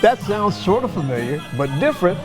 that sounds sort of familiar, but different.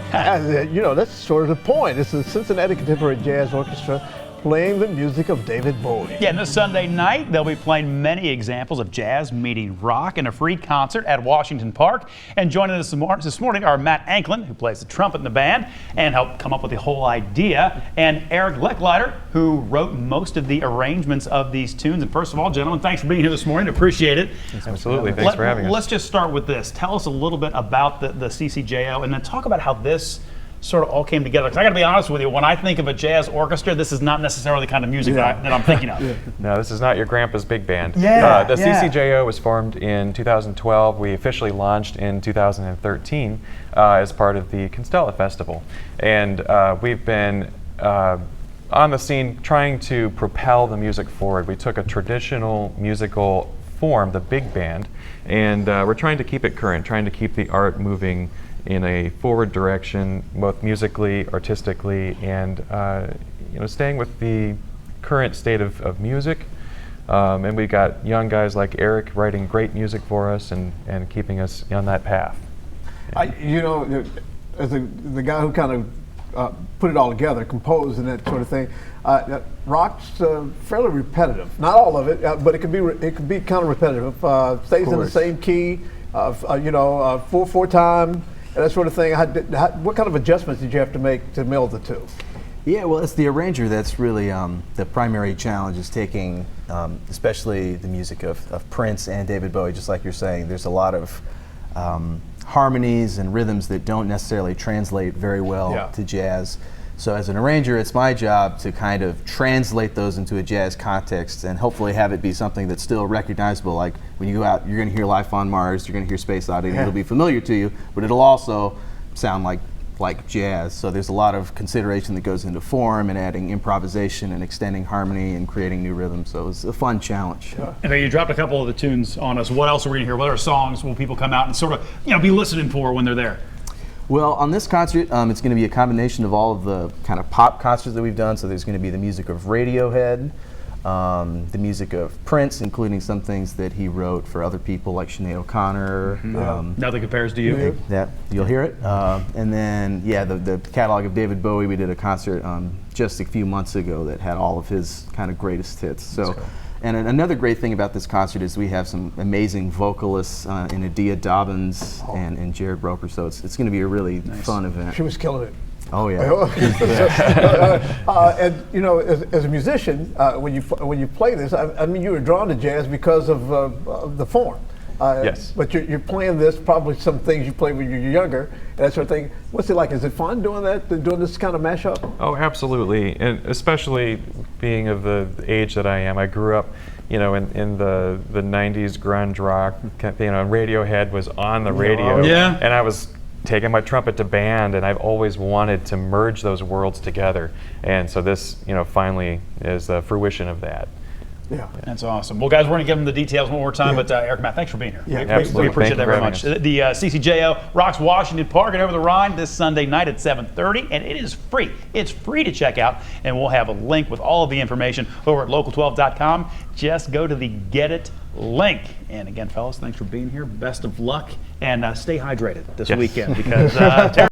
You know, that's sort of the point. It's the Cincinnati Contemporary Jazz Orchestra playing the music of David Bowie. Yeah, and this Sunday night, they'll be playing many examples of jazz meeting rock in a free concert at Washington Park. And joining us this morning are Matt Anklin, who plays the trumpet in the band and helped come up with the whole idea, and Eric Lechliter, who wrote most of the arrangements of these tunes. And first of all, gentlemen, thanks for being here this morning. Appreciate it. Absolutely. Thanks for having us. Let's just start with this. Tell us a little bit about the CCJO, and then talk about how this sort of all came together. Because I got to be honest with you, when I think of a jazz orchestra, this is not necessarily the kind of music that I'm thinking of. No, this is not your grandpa's big band. Yeah, the CCJO was formed in 2012. We officially launched in 2013 as part of the Constella Festival. And we've been on the scene trying to propel the music forward. We took a traditional musical form, the big band, and we're trying to keep it current, trying to keep the art moving in a forward direction, both musically, artistically, and staying with the current state of music. And we've got young guys like Eric writing great music for us and keeping us on that path. As the guy who kind of put it all together, composed and that sort of thing, rock's fairly repetitive. Not all of it, but it can be kind of repetitive. Stays in the same key, four time. And that sort of thing. What kind of adjustments did you have to make to meld the two? Yeah, well, it's the arranger that's really the primary challenge, is taking, especially the music of Prince and David Bowie, just like you're saying. There's a lot of harmonies and rhythms that don't necessarily translate very well to jazz. So as an arranger, it's my job to kind of translate those into a jazz context and hopefully have it be something that's still recognizable. Like when you go out, you're going to hear Life on Mars, you're going to hear Space Oddity, and it'll be familiar to you, but it'll also sound like jazz. So there's a lot of consideration that goes into form and adding improvisation and extending harmony and creating new rhythms. So it was a fun challenge. And you dropped a couple of the tunes on us. What else are we going to hear? What other songs will people come out and sort of be listening for when they're there? Well, on this concert, it's going to be a combination of all of the kind of pop concerts that we've done. So there's going to be the music of Radiohead, the music of Prince, including some things that he wrote for other people like Sinead O'Connor. Nothing Compares to You. Yeah, you'll hear it. And then, the catalog of David Bowie. We did a concert just a few months ago that had all of his kind of greatest hits. So. Cool. And another great thing about this concert is we have some amazing vocalists in Adia Dobbins and Jared Roper, so it's going to be a really fun event. She was killing it. Oh yeah. And as a musician, when you play this, I mean, you were drawn to jazz because of the form. Yes. But you're playing this, probably some things you played when you were younger, and that sort of thing. What's it like? Is it fun doing that, doing this kind of mashup? Oh, absolutely. And especially being of the age that I am. I grew up, in the 90s grunge rock. Radiohead was on the radio. Yeah. And I was taking my trumpet to band, and I've always wanted to merge those worlds together. And so this, finally is the fruition of that. Yeah, that's awesome. Well, guys, we're going to give them the details one more time, but Eric, Matt, thanks for being here. Yeah, absolutely. We appreciate that very much. The CCJO rocks Washington Park and Over the Rhine this Sunday night at 7:30, and it is free. It's free to check out, and we'll have a link with all of the information over at local12.com. Just go to the Get It link. And again, fellas, thanks for being here. Best of luck, and stay hydrated this weekend because